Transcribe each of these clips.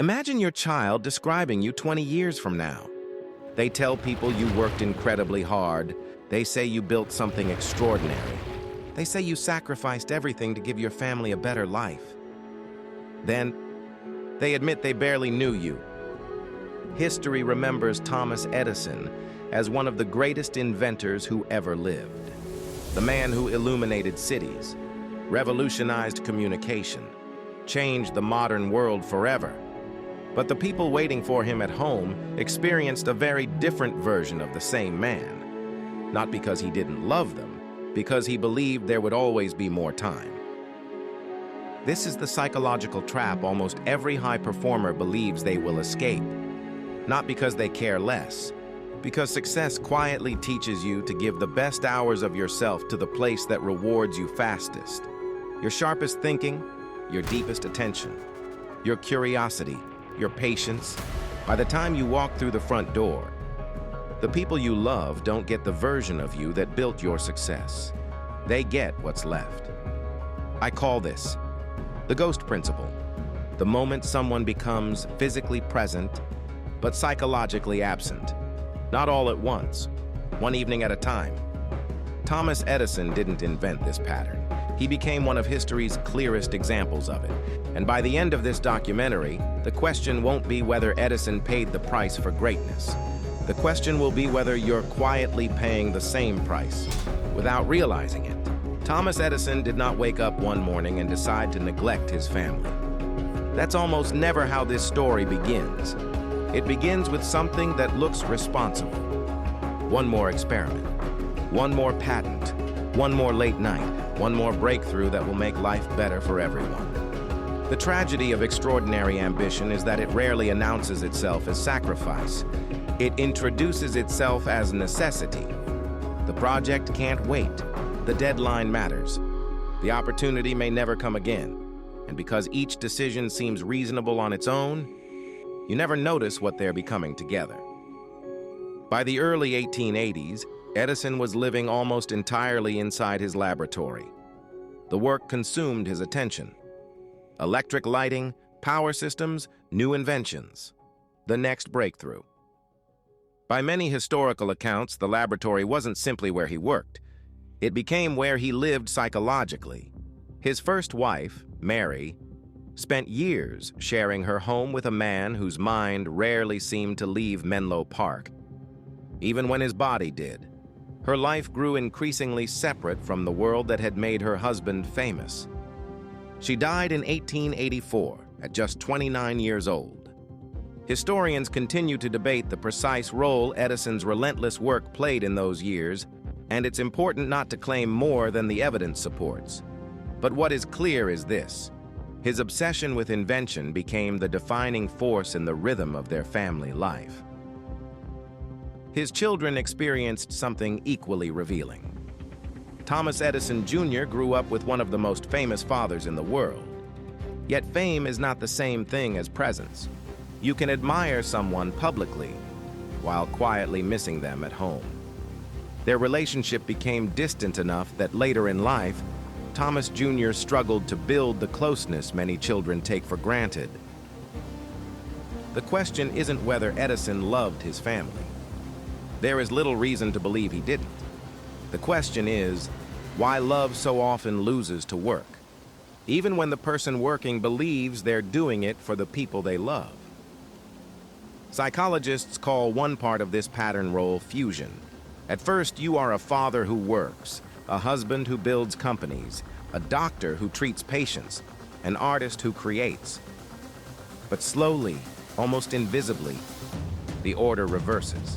Imagine your child describing you 20 years from now. They tell people you worked incredibly hard. They say you built something extraordinary. They say you sacrificed everything to give your family a better life. Then, they admit they barely knew you. History remembers Thomas Edison as one of the greatest inventors who ever lived. The man who illuminated cities, revolutionized communication, changed the modern world forever. But the people waiting for him at home experienced a very different version of the same man. Not because he didn't love them, because he believed there would always be more time. This is the psychological trap almost every high performer believes they will escape. Not because they care less, because success quietly teaches you to give the best hours of yourself to the place that rewards you fastest. Your sharpest thinking, your deepest attention, your curiosity, your patience. By the time you walk through the front door, the people you love don't get the version of you that built your success. They get what's left. I call this the ghost principle. The moment someone becomes physically present, but psychologically absent. Not all at once, one evening at a time. Thomas Edison didn't invent this pattern. He became one of history's clearest examples of it. And by the end of this documentary, the question won't be whether Edison paid the price for greatness. The question will be whether you're quietly paying the same price without realizing it. Thomas Edison did not wake up one morning and decide to neglect his family. That's almost never how this story begins. It begins with something that looks responsible. One more experiment, one more patent, one more late night, one more breakthrough that will make life better for everyone. The tragedy of extraordinary ambition is that it rarely announces itself as sacrifice. It introduces itself as necessity. The project can't wait. The deadline matters. The opportunity may never come again. And because each decision seems reasonable on its own, you never notice what they're becoming together. By the early 1880s, Edison was living almost entirely inside his laboratory. The work consumed his attention. Electric lighting, power systems, new inventions. The next breakthrough. By many historical accounts, the laboratory wasn't simply where he worked. It became where he lived psychologically. His first wife, Mary, spent years sharing her home with a man whose mind rarely seemed to leave Menlo Park. Even when his body did, her life grew increasingly separate from the world that had made her husband famous. She died in 1884 at just 29 years old. Historians continue to debate the precise role Edison's relentless work played in those years, and it's important not to claim more than the evidence supports. But what is clear is this: his obsession with invention became the defining force in the rhythm of their family life. His children experienced something equally revealing. Thomas Edison Jr. grew up with one of the most famous fathers in the world. Yet fame is not the same thing as presence. You can admire someone publicly while quietly missing them at home. Their relationship became distant enough that later in life, Thomas Jr. struggled to build the closeness many children take for granted. The question isn't whether Edison loved his family. There is little reason to believe he didn't. The question is, why love so often loses to work, even when the person working believes they're doing it for the people they love. Psychologists call one part of this pattern role fusion. At first, you are a father who works, a husband who builds companies, a doctor who treats patients, an artist who creates. But slowly, almost invisibly, the order reverses.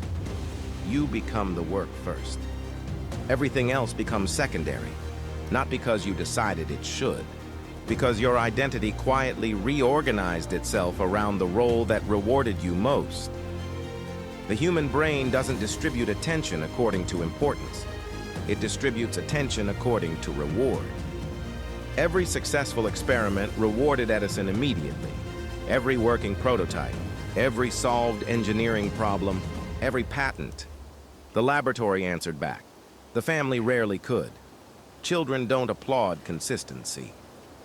You become the work first. Everything else becomes secondary, not because you decided it should, because your identity quietly reorganized itself around the role that rewarded you most. The human brain doesn't distribute attention according to importance. It distributes attention according to reward. Every successful experiment rewarded Edison immediately. Every working prototype, every solved engineering problem, every patent. The laboratory answered back. The family rarely could. Children don't applaud consistency.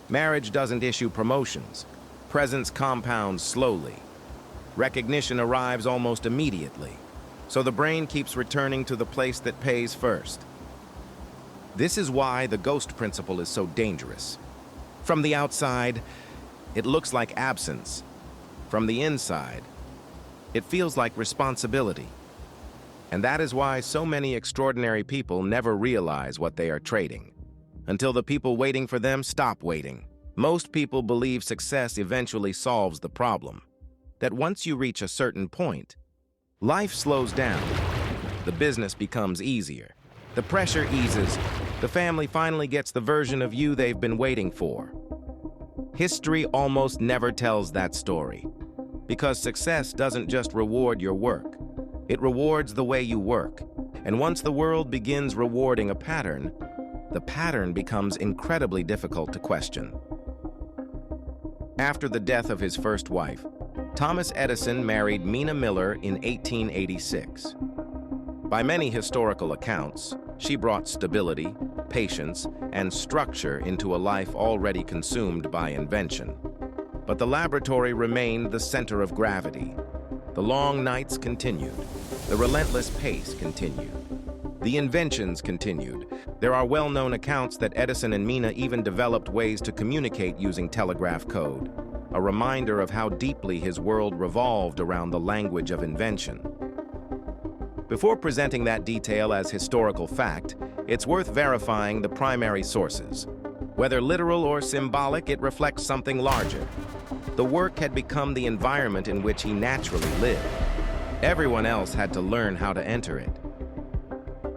Marriage doesn't issue promotions. Presence compounds slowly. Recognition arrives almost immediately. So the brain keeps returning to the place that pays first. This is why the ghost principle is so dangerous. From the outside, it looks like absence. From the inside, it feels like responsibility. And that is why so many extraordinary people never realize what they are trading, until the people waiting for them stop waiting. Most people believe success eventually solves the problem, that once you reach a certain point, life slows down, the business becomes easier, the pressure eases, the family finally gets the version of you they've been waiting for. History almost never tells that story, because success doesn't just reward your work, it rewards the way you work. And once the world begins rewarding a pattern, the pattern becomes incredibly difficult to question. After the death of his first wife, Thomas Edison married Mina Miller in 1886. By many historical accounts, she brought stability, patience, and structure into a life already consumed by invention. But the laboratory remained the center of gravity. The long nights continued. The relentless pace continued. The inventions continued. There are well-known accounts that Edison and Mina even developed ways to communicate using telegraph code, a reminder of how deeply his world revolved around the language of invention. Before presenting that detail as historical fact, it's worth verifying the primary sources. Whether literal or symbolic, it reflects something larger. The work had become the environment in which he naturally lived. Everyone else had to learn how to enter it.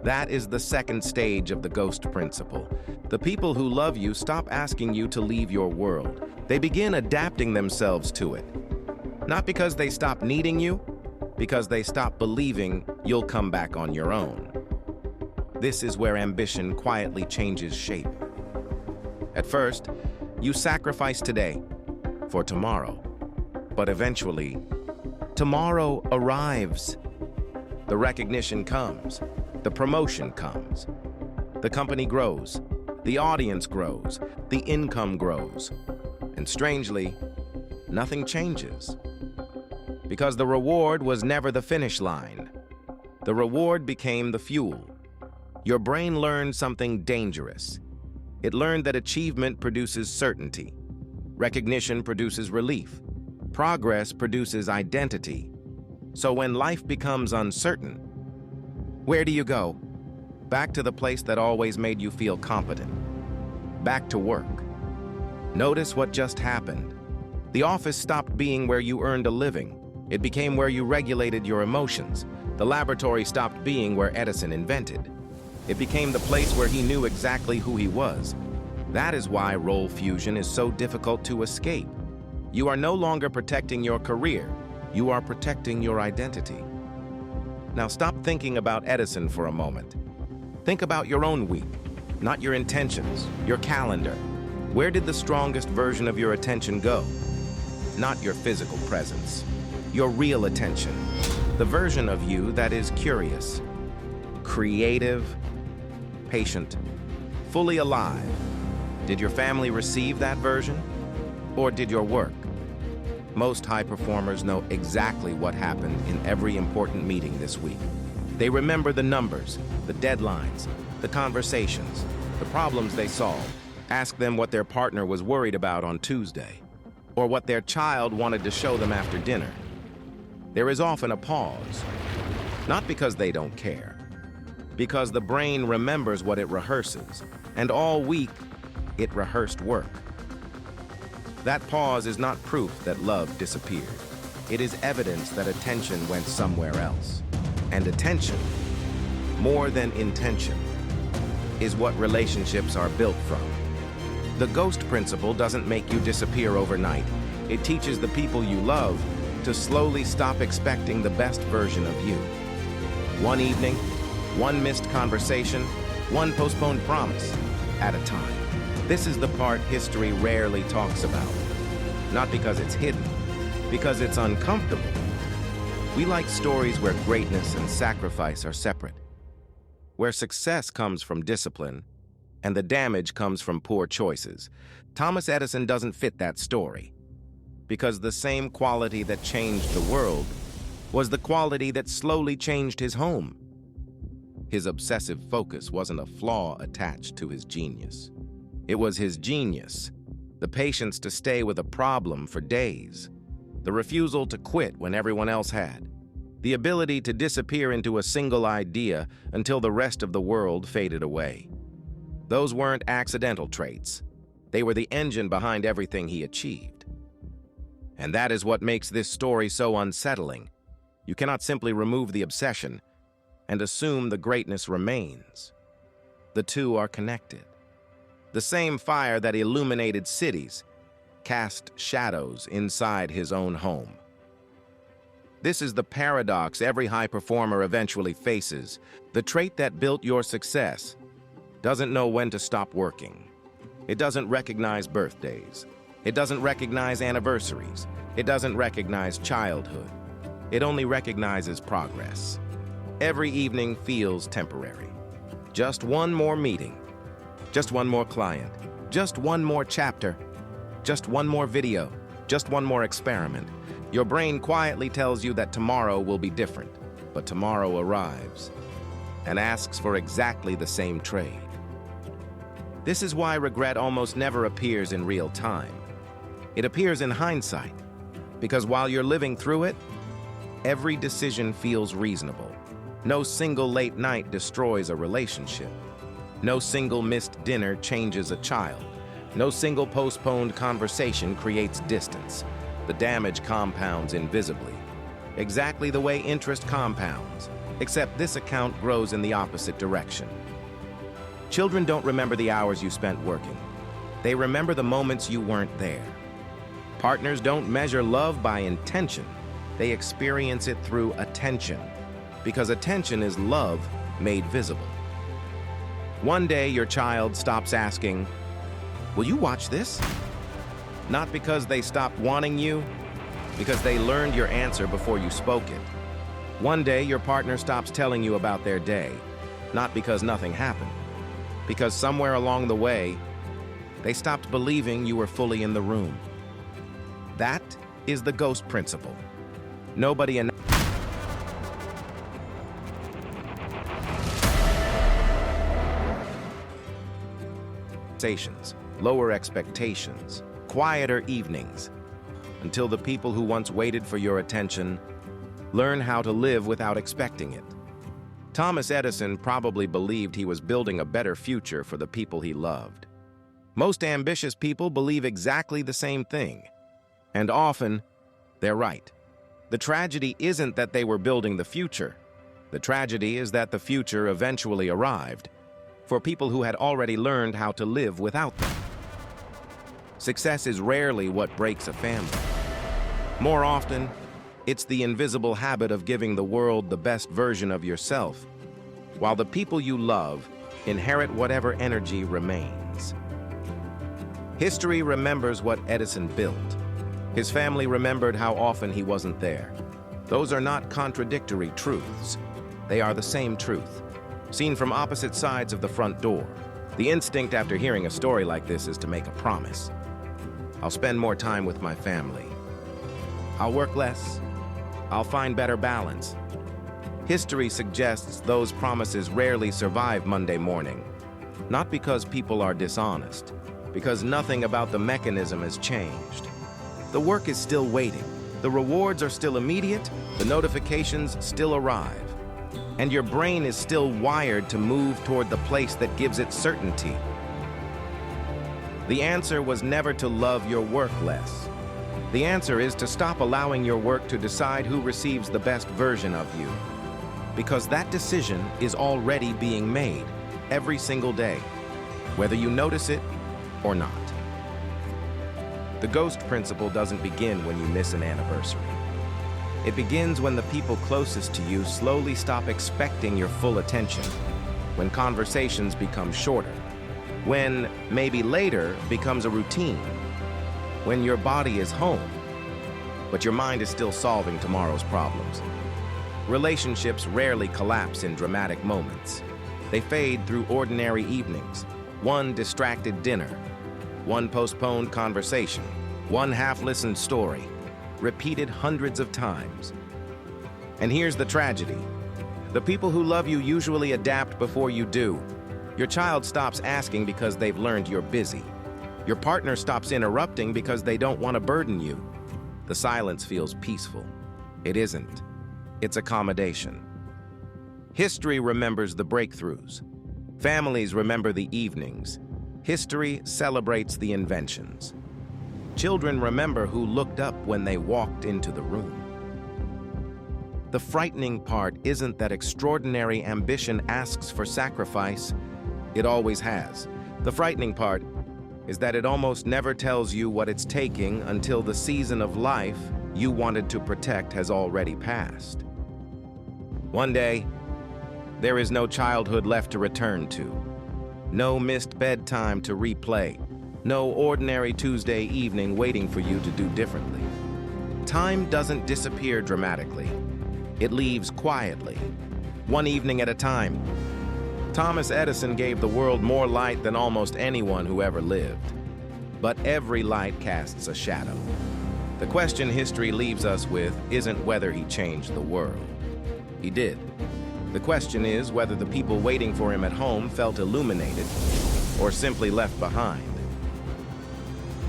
That is the second stage of the ghost principle. The people who love you stop asking you to leave your world. They begin adapting themselves to it. Not because they stop needing you, because they stop believing you'll come back on your own. This is where ambition quietly changes shape. At first, you sacrifice today for tomorrow. But eventually, tomorrow arrives. The recognition comes. The promotion comes. The company grows. The audience grows. The income grows. And strangely, nothing changes. Because the reward was never the finish line. The reward became the fuel. Your brain learned something dangerous. It learned that achievement produces certainty. Recognition produces relief. Progress produces identity. So when life becomes uncertain, where do you go? Back to the place that always made you feel competent. Back to work. Notice what just happened. The office stopped being where you earned a living. It became where you regulated your emotions. The laboratory stopped being where Edison invented. It became the place where he knew exactly who he was. That is why role fusion is so difficult to escape. You are no longer protecting your career. You are protecting your identity. Now stop thinking about Edison for a moment. Think about your own week, not your intentions, your calendar. Where did the strongest version of your attention go? Not your physical presence, your real attention. The version of you that is curious, creative, patient, fully alive. Did your family receive that version? Or did your work? Most high performers know exactly what happened in every important meeting this week. They remember the numbers, the deadlines, the conversations, the problems they solved. Ask them what their partner was worried about on Tuesday, or what their child wanted to show them after dinner. There is often a pause, not because they don't care, because the brain remembers what it rehearses, and all week it rehearsed work. That pause is not proof that love disappeared. It is evidence that attention went somewhere else. And attention, more than intention, is what relationships are built from. The ghost principle doesn't make you disappear overnight. It teaches the people you love to slowly stop expecting the best version of you. One evening, one missed conversation, one postponed promise at a time. This is the part history rarely talks about. Not because it's hidden, because it's uncomfortable. We like stories where greatness and sacrifice are separate, where success comes from discipline and the damage comes from poor choices. Thomas Edison doesn't fit that story. because the same quality that changed the world was the quality that slowly changed his home. His obsessive focus wasn't a flaw attached to his genius. It was his genius, the patience to stay with a problem for days, the refusal to quit when everyone else had, the ability to disappear into a single idea until the rest of the world faded away. Those weren't accidental traits. They were the engine behind everything he achieved. And that is what makes this story so unsettling. You cannot simply remove the obsession and assume the greatness remains. The two are connected. The same fire that illuminated cities cast shadows inside his own home. This is the paradox every high performer eventually faces. The trait that built your success doesn't know when to stop working. It doesn't recognize birthdays. It doesn't recognize anniversaries. It doesn't recognize childhood. It only recognizes progress. Every evening feels temporary. Just one more meeting. Just one more client. Just one more chapter. Just one more video. Just one more experiment. Your brain quietly tells you that tomorrow will be different, but tomorrow arrives and asks for exactly the same trade. This is why regret almost never appears in real time. It appears in hindsight, because while you're living through it, every decision feels reasonable. No single late night destroys a relationship. No single missed dinner changes a child. No single postponed conversation creates distance. The damage compounds invisibly, exactly the way interest compounds, except this account grows in the opposite direction. Children don't remember the hours you spent working. They remember the moments you weren't there. Partners don't measure love by intention. They experience it through attention, because attention is love made visible. One day your child stops asking, "Will you watch this?" Not because they stopped wanting you, because they learned your answer before you spoke it. One day your partner stops telling you about their day, not because nothing happened, because somewhere along the way, they stopped believing you were fully in the room. That is the ghost principle. Nobody conversations, lower expectations, quieter evenings, until the people who once waited for your attention learn how to live without expecting it. Thomas Edison probably believed he was building a better future for the people he loved. Most ambitious people believe exactly the same thing, and often they're right. The tragedy isn't that they were building the future. The tragedy is that the future eventually arrived for people who had already learned how to live without them. Success is rarely what breaks a family. More often, it's the invisible habit of giving the world the best version of yourself, while the people you love inherit whatever energy remains. History remembers what Edison built. His family remembered how often he wasn't there. Those are not contradictory truths. They are the same truth, seen from opposite sides of the front door. The instinct after hearing a story like this is to make a promise. I'll spend more time with my family. I'll work less. I'll find better balance. History suggests those promises rarely survive Monday morning, not because people are dishonest, because nothing about the mechanism has changed. The work is still waiting. The rewards are still immediate. The notifications still arrive. And your brain is still wired to move toward the place that gives it certainty. The answer was never to love your work less. The answer is to stop allowing your work to decide who receives the best version of you. Because that decision is already being made every single day, whether you notice it or not. The ghost principle doesn't begin when you miss an anniversary. It begins when the people closest to you slowly stop expecting your full attention, when conversations become shorter, when maybe later becomes a routine, when your body is home, but your mind is still solving tomorrow's problems. Relationships rarely collapse in dramatic moments. They fade through ordinary evenings, one distracted dinner, one postponed conversation, One half-listened story, repeated hundreds of times. And here's the tragedy. The people who love you usually adapt before you do. Your child stops asking because they've learned you're busy. Your partner stops interrupting because they don't want to burden you. The silence feels peaceful. It isn't. It's accommodation. History remembers the breakthroughs. Families remember the evenings. History celebrates the inventions. Children remember who looked up when they walked into the room. The frightening part isn't that extraordinary ambition asks for sacrifice. It always has. The frightening part is that it almost never tells you what it's taking until the season of life you wanted to protect has already passed. One day, there is no childhood left to return to. No missed bedtime to replay. No ordinary Tuesday evening waiting for you to do differently. Time doesn't disappear dramatically. It leaves quietly, one evening at a time. Thomas Edison gave the world more light than almost anyone who ever lived. But every light casts a shadow. The question history leaves us with isn't whether he changed the world. He did. The question is whether the people waiting for him at home felt illuminated or simply left behind.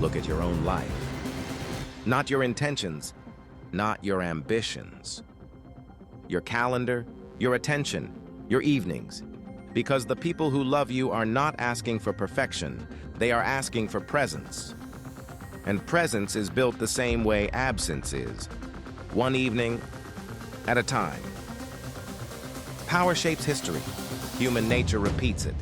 Look at your own life. Not your intentions, not your ambitions. Your calendar, your attention, your evenings. Because the people who love you are not asking for perfection, they are asking for presence. And presence is built the same way absence is, one evening at a time. Power shapes history. Human nature repeats it.